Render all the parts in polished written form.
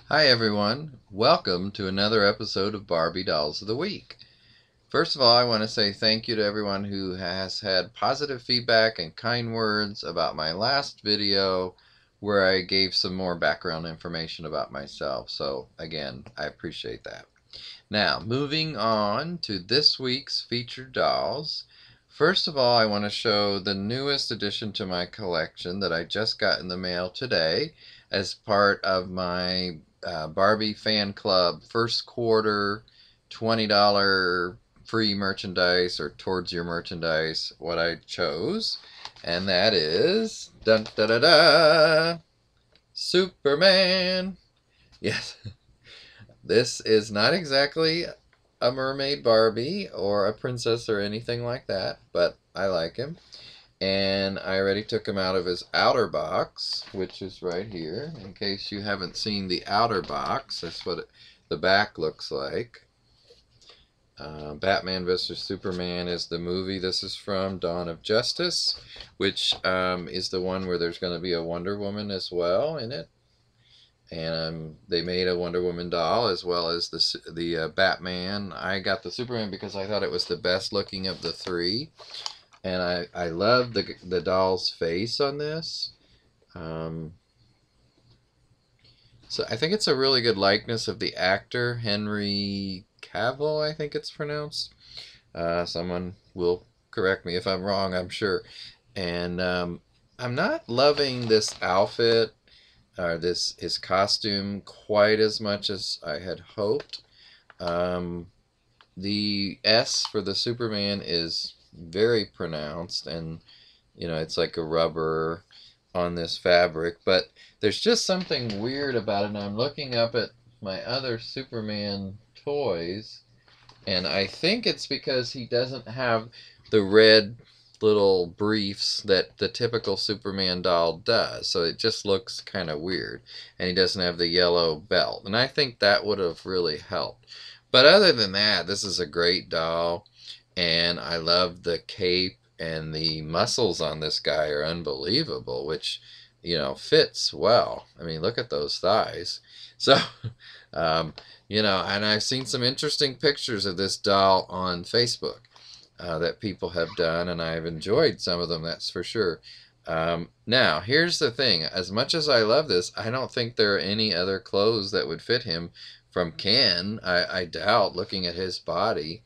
Hi everyone, welcome to another episode of Barbie Dolls of the Week. First of all, I want to say thank you to everyone who has had positive feedback and kind words about my last video where I gave some more background information about myself. So again, I appreciate that. Now, moving on to this week's featured dolls. First of all, I want to show the newest addition to my collection that I just got in the mail today as part of my Barbie fan club first quarter $20 free merchandise or towards your merchandise, what I chose. And that is dun, da, da, da, Superman. Yes. This is not exactly a mermaid Barbie or a princess or anything like that, but I like him. And I already took him out of his outer box, which is right here. In case you haven't seen the outer box, that's what the back looks like. Batman vs. Superman is the movie this is from, Dawn of Justice, which is the one where there's going to be a Wonder Woman as well in it. And they made a Wonder Woman doll as well as the Batman. I got the Superman because I thought it was the best looking of the three, and I love the doll's face on this. So I think it's a really good likeness of the actor Henry Cavill, I think it's pronounced. Someone will correct me if I'm wrong, I'm sure. And I'm not loving this outfit or his costume quite as much as I had hoped. The S for the Superman is very pronounced, and it's like a rubber on this fabric, but there's just something weird about it. And I'm looking up at my other Superman toys, and I think it's because he doesn't have the red little briefs that the typical Superman doll does, so it just looks kind of weird, and he doesn't have the yellow belt, and I think that would have really helped. But other than that, this is a great doll, and I love the cape, and the muscles on this guy are unbelievable, which fits well. I mean, look at those thighs. So um, and I've seen some interesting pictures of this doll on Facebook that people have done, and I've enjoyed some of them, that's for sure. Now, here's the thing. As much as I love this, I don't think there are any other clothes that would fit him from Ken. I doubt, looking at his body.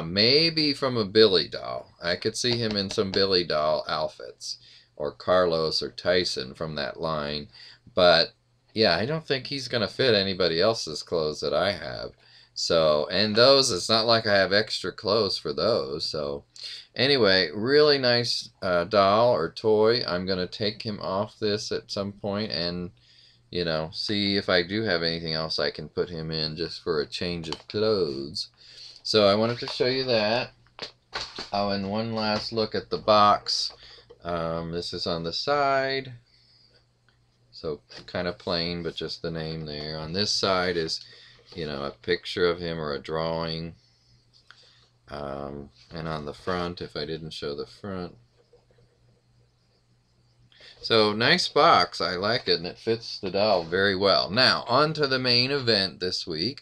Maybe from a Billy doll. I could see him in some Billy doll outfits, or Carlos or Tyson from that line. But yeah, I don't think he's going to fit anybody else's clothes that I have. So, and those, it's not like I have extra clothes for those. So, anyway, really nice doll or toy. I'm going to take him off this at some point and, see if I do have anything else I can put him in just for a change of clothes. So, I wanted to show you that. Oh, and one last look at the box. This is on the side. So, kind of plain, but just the name there. On this side is a picture of him or a drawing. And on the front, if I didn't show the front. So, nice box. I like it, and it fits the doll very well. Now, on to the main event this week.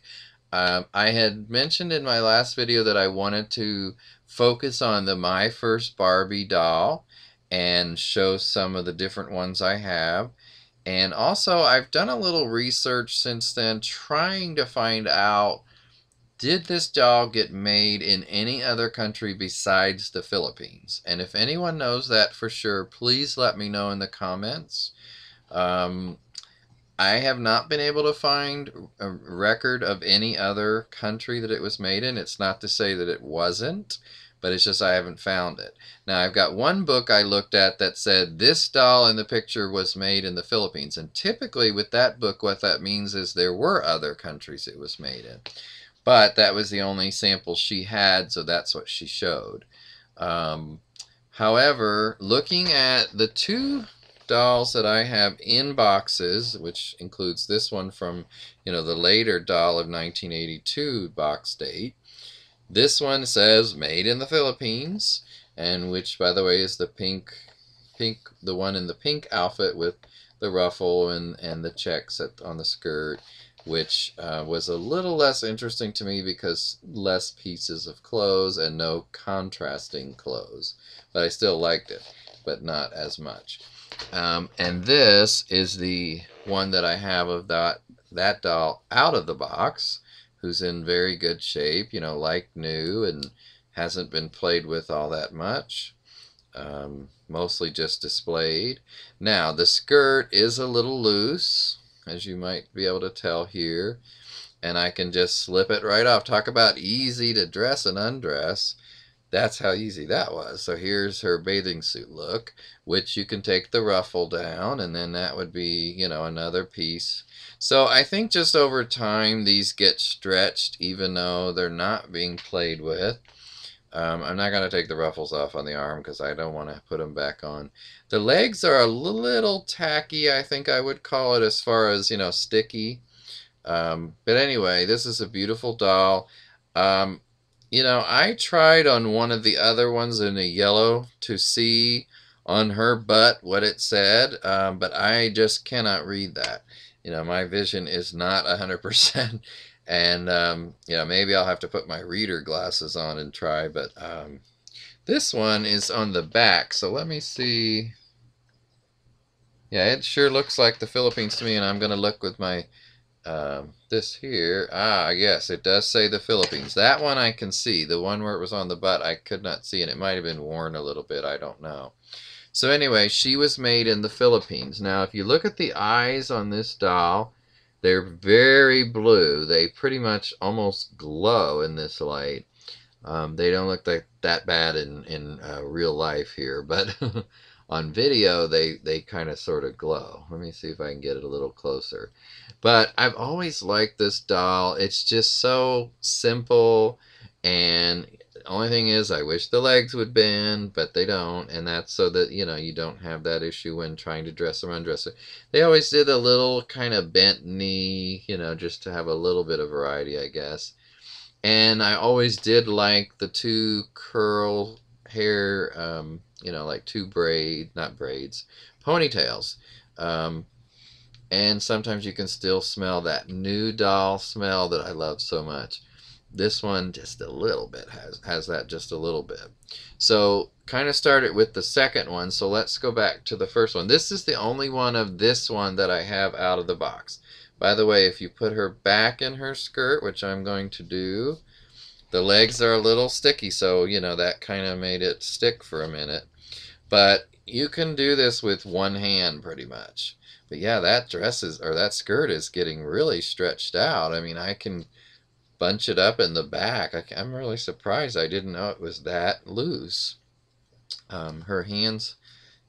I had mentioned in my last video that I wanted to focus on the My First Barbie doll and show some of the different ones I have. And also, I've done a little research since then trying to find out, did this doll get made in any other country besides the Philippines? And if anyone knows that for sure, please let me know in the comments. I have not been able to find a record of any other country that it was made in. It's not to say that it wasn't, but it's just I haven't found it. Now, I've got one book I looked at that said this doll in the picture was made in the Philippines. And typically with that book, what that means is there were other countries it was made in. But that was the only sample she had, so that's what she showed. However, looking at the two dolls that I have in boxes, which includes this one from, the later doll of 1982 box date, this one says made in the Philippines, and which, by the way, is the the one in the pink outfit with the ruffle and the checks on the skirt, which was a little less interesting to me because less pieces of clothes and no contrasting clothes. But I still liked it, but not as much. And this is the one that I have of that doll out of the box, who's in very good shape, you know, like new, and hasn't been played with all that much. Mostly just displayed. Now, the skirt is a little loose, as you might be able to tell here, and I can just slip it right off. Talk about easy to dress and undress. That's how easy that was. So here's her bathing suit look, which you can take the ruffle down, and then that would be, you know, another piece. So I think just over time these get stretched, even though they're not being played with. I'm not going to take the ruffles off on the arm because I don't want to put them back on. The legs are a little tacky, I think I would call it, as far as, you know, sticky. But anyway, this is a beautiful doll. Um, you know, I tried on one of the other ones in the yellow to see on her butt what it said, but I just cannot read that. You know, my vision is not 100%. And, you know, maybe I'll have to put my reader glasses on and try. But this one is on the back. So let me see. Yeah, it sure looks like the Philippines to me. And I'm going to look with my this here. Ah, yes, it does say the Philippines. That one I can see. The one where it was on the butt, I could not see. And it might have been worn a little bit. I don't know. So anyway, she was made in the Philippines. Now, if you look at the eyes on this doll, they're very blue. They pretty much almost glow in this light. They don't look like that bad in real life here, but on video they kind of sort of glow. Let me see if I can get it a little closer. But I've always liked this doll. It's just so simple, and the only thing is I wish the legs would bend, but they don't, and that's so that, you know, you don't have that issue when trying to dress or undress her. They always did a little kind of bent knee, you know, just to have a little bit of variety, I guess. And I always did like the two curl hair, you know, like two not braids, ponytails. Um, and sometimes you can still smell that new doll smell that I love so much. This one just a little bit has that just a little bit. So kind of started with the second one. So let's go back to the first one. This is the only one of this one that I have out of the box. By the way, if you put her back in her skirt, which I'm going to do, the legs are a little sticky, so, you know, that kind of made it stick for a minute. But you can do this with one hand pretty much. But yeah, that that skirt is getting really stretched out. I mean, I can bunch it up in the back. I'm really surprised. I didn't know it was that loose. Her hands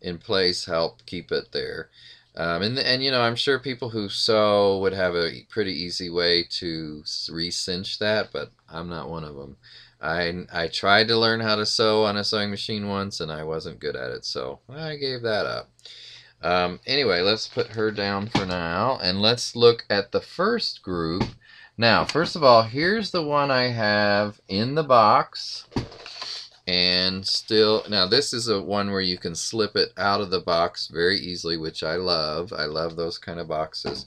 in place help keep it there. And you know, I'm sure people who sew would have a pretty easy way to re-cinch that, but I'm not one of them. I tried to learn how to sew on a sewing machine once, and I wasn't good at it, so I gave that up. Anyway, let's put her down for now, and let's look at the first group. Now, first of all, here's the one I have in the box. And still, now this is a one where you can slip it out of the box very easily, which I love. I love those kind of boxes.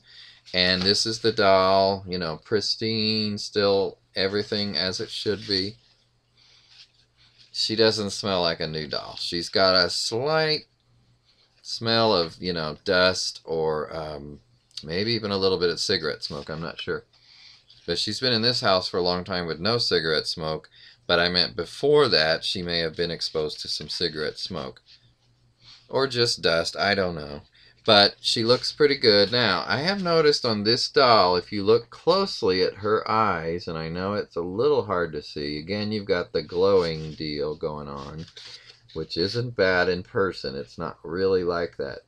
And this is the doll, you know, pristine, still everything as it should be. She doesn't smell like a new doll. She's got a slight smell of, you know, dust or maybe even a little bit of cigarette smoke. I'm not sure. But she's been in this house for a long time with no cigarette smoke. But I meant before that, she may have been exposed to some cigarette smoke. Or just dust, I don't know. But she looks pretty good. Now, I have noticed on this doll, if you look closely at her eyes, and I know it's a little hard to see, again, you've got the glowing deal going on, which isn't bad in person. It's not really like that.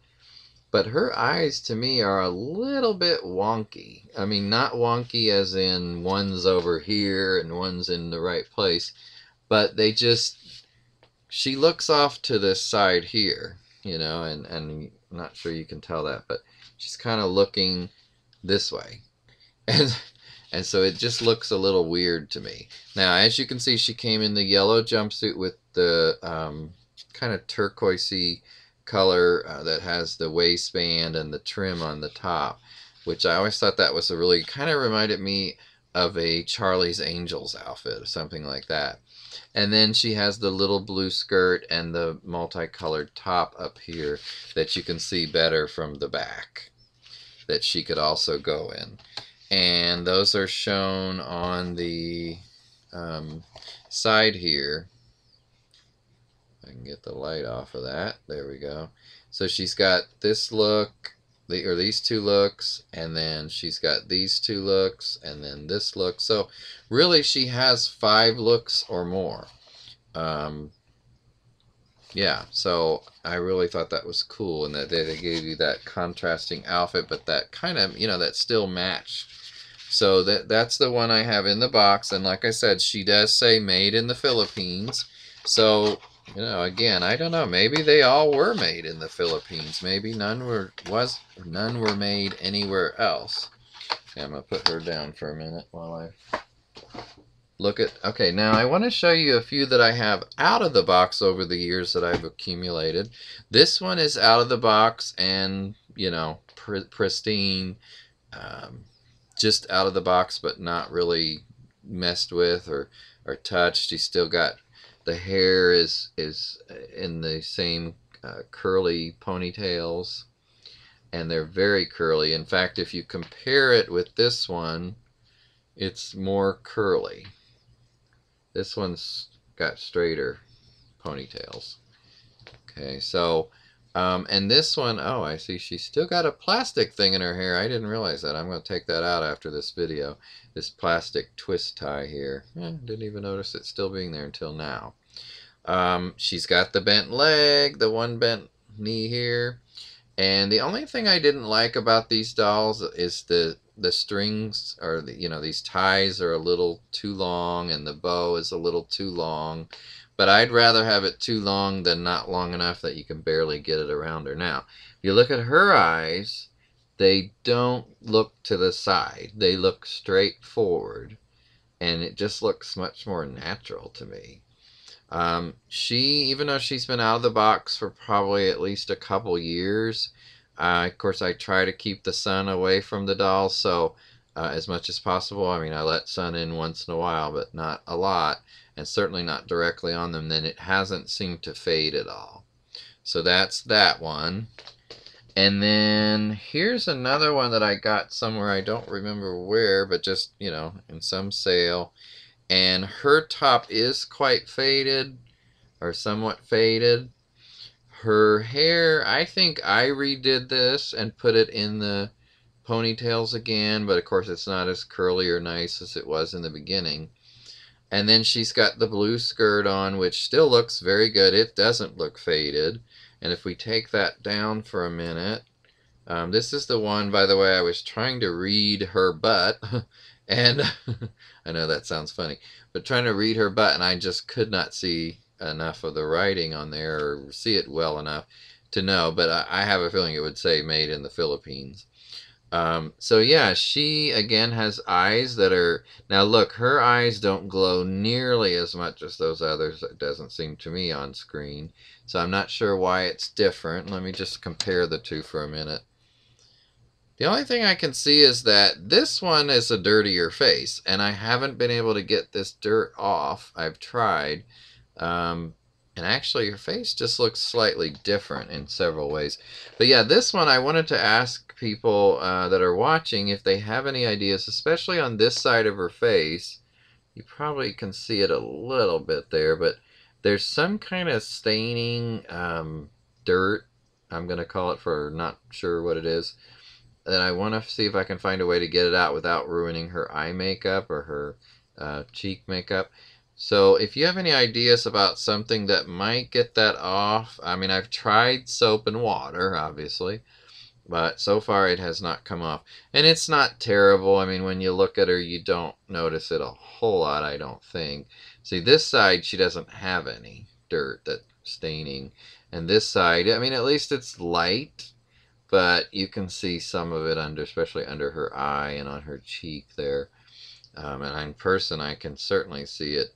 But her eyes, to me, are a little bit wonky. I mean, not wonky as in one's over here and one's in the right place. But they just... She looks off to this side here, you know, and I'm not sure you can tell that. But she's kind of looking this way. And so it just looks a little weird to me. Now, as you can see, she came in the yellow jumpsuit with the kind of turquoisey color that has the waistband and the trim on the top, which I always thought that was a really, kind of reminded me of a Charlie's Angels outfit or something like that. And then she has the little blue skirt and the multicolored top up here that you can see better from the back that she could also go in. And those are shown on the side here. I can get the light off of that. There we go. So she's got this look, or these two looks, and then she's got these two looks, and then this look. So really she has 5 looks or more. Yeah, so I really thought that was cool, and that they gave you that contrasting outfit, but that kind of, that still matched. So that's the one I have in the box, and like I said, she does say made in the Philippines. So, again, I don't know, maybe they all were made in the Philippines. Maybe none were made anywhere else. Okay, I'm gonna put her down for a minute while I look at. Okay, now I want to show you a few that I have out of the box over the years that I've accumulated. This one is out of the box and, pristine, just out of the box, but not really messed with or touched. He's still got the hair is in the same curly ponytails, and they're very curly. In fact, if you compare it with this one, it's more curly. This one's got straighter ponytails. Okay, so, and this one, oh, I see she's still got a plastic thing in her hair. I didn't realize that. I'm going to take that out after this video. This plastic twist tie here. Didn't even notice it still being there until now. She's got the bent leg, the one bent knee here. And the only thing I didn't like about these dolls is the strings, or these ties are a little too long, and the bow is a little too long. But I'd rather have it too long than not long enough that you can barely get it around her. Now, if you look at her eyes, they don't look to the side. They look straight forward, and it just looks much more natural to me. Even though she's been out of the box for probably at least a couple years, of course I try to keep the sun away from the dolls, so as much as possible. I mean, I let sun in once in a while, but not a lot, and certainly not directly on them. Then it hasn't seemed to fade at all. So that's that one. And then here's another one that I got somewhere, I don't remember where, but just, in some sale. And her top is quite faded, or somewhat faded. Her hair, I think I redid this and put it in the ponytails again, but of course it's not as curly or nice as it was in the beginning. And then she's got the blue skirt on, which still looks very good. It doesn't look faded. And if we take that down for a minute, this is the one, by the way, I was trying to read her butt. And I know that sounds funny, but trying to read her butt, and I just could not see enough of the writing on there, or see it well enough to know. But I have a feeling it would say made in the Philippines. So yeah, she again has eyes that are, now look, her eyes don't glow nearly as much as those others. It doesn't seem to me on screen. So I'm not sure why it's different. Let me just compare the two for a minute. The only thing I can see is that this one is a dirtier face, and I haven't been able to get this dirt off. I've tried. And actually her face just looks slightly different in several ways. But yeah, this one I wanted to ask people that are watching if they have any ideas, especially on this side of her face. You probably can see it a little bit there, but there's some kind of staining, dirt, I'm going to call it, for not sure what it is. And I want to see if I can find a way to get it out without ruining her eye makeup or her cheek makeup. So if you have any ideas about something that might get that off, I mean, I've tried soap and water, obviously, but so far it has not come off. And it's not terrible. I mean, when you look at her, you don't notice it a whole lot, I don't think. See, this side, she doesn't have any dirt, that staining. And this side, I mean, at least it's light, but you can see some of it under, especially under her eye and on her cheek there. And in person, I can certainly see it,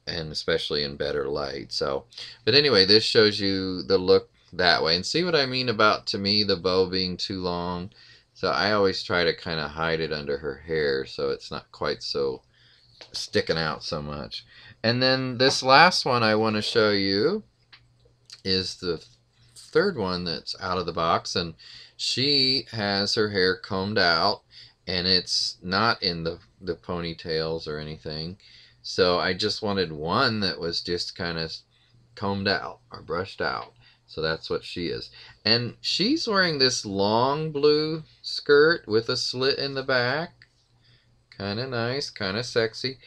and especially in better light. So, but anyway, this shows you the look that way. And see what I mean about, to me, the bow being too long? So I always try to kind of hide it under her hair so it's not quite so sticking out so much. And then this last one I want to show you is the third one that's out of the box, and she has her hair combed out, and it's not in the ponytails or anything. So I just wanted one that was just kind of combed out or brushed out. So that's what she is. And she's wearing this long blue skirt with a slit in the back. Kind of nice, kind of sexy.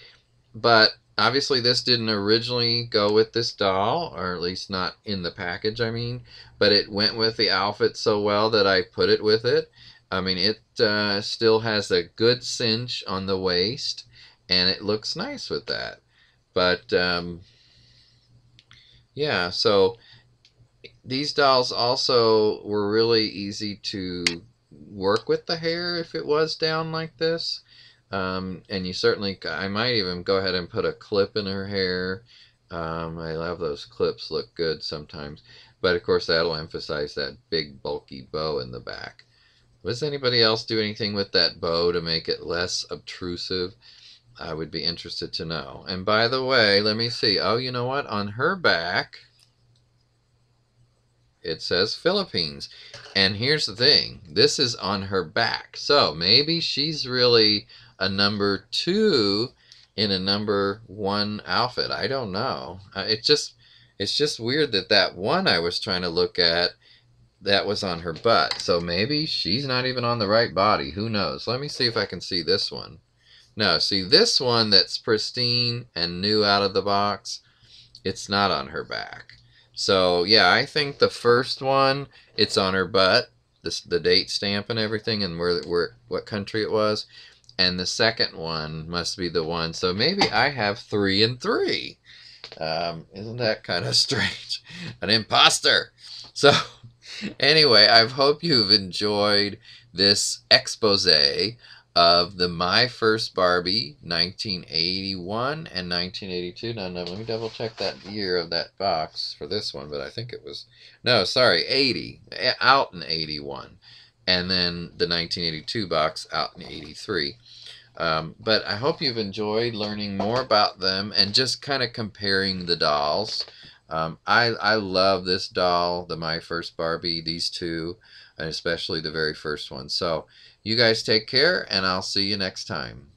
But obviously this didn't originally go with this doll, or at least not in the package, I mean. But it went with the outfit so well that I put it with it. I mean, it still has a good cinch on the waist, and it looks nice with that. But yeah, so these dolls also were really easy to work with the hair if it was down like this. And you certainly, I might even go ahead and put a clip in her hair. I love those clips, look good sometimes. But of course that'll emphasize that big bulky bow in the back. Does anybody else do anything with that bow to make it less obtrusive? I would be interested to know. And by the way, let me see. Oh, you know what? On her back, it says Philippines. And here's the thing. This is on her back. So maybe she's really a number 2 in a number 1 outfit. I don't know. It's just weird that that one I was trying to look at, that was on her butt. So maybe she's not even on the right body. Who knows? Let me see if I can see this one. No, see this one that's pristine and new out of the box, it's not on her back. So yeah, I think the first one, it's on her butt, the date stamp and everything, and where what country it was. And the second one must be the one. So maybe I have 3 and 3. Isn't that kind of strange? An imposter. So anyway, I hope you've enjoyed this expose of the My First Barbie 1981 and 1982. No, let me double check that year of that box for this one, but I think it was, no, sorry, 80, out in 81. And then the 1982 box out in 83. But I hope you've enjoyed learning more about them and just kind of comparing the dolls. I love this doll, the My First Barbie, these two, and especially the very first one. So you guys take care, and I'll see you next time.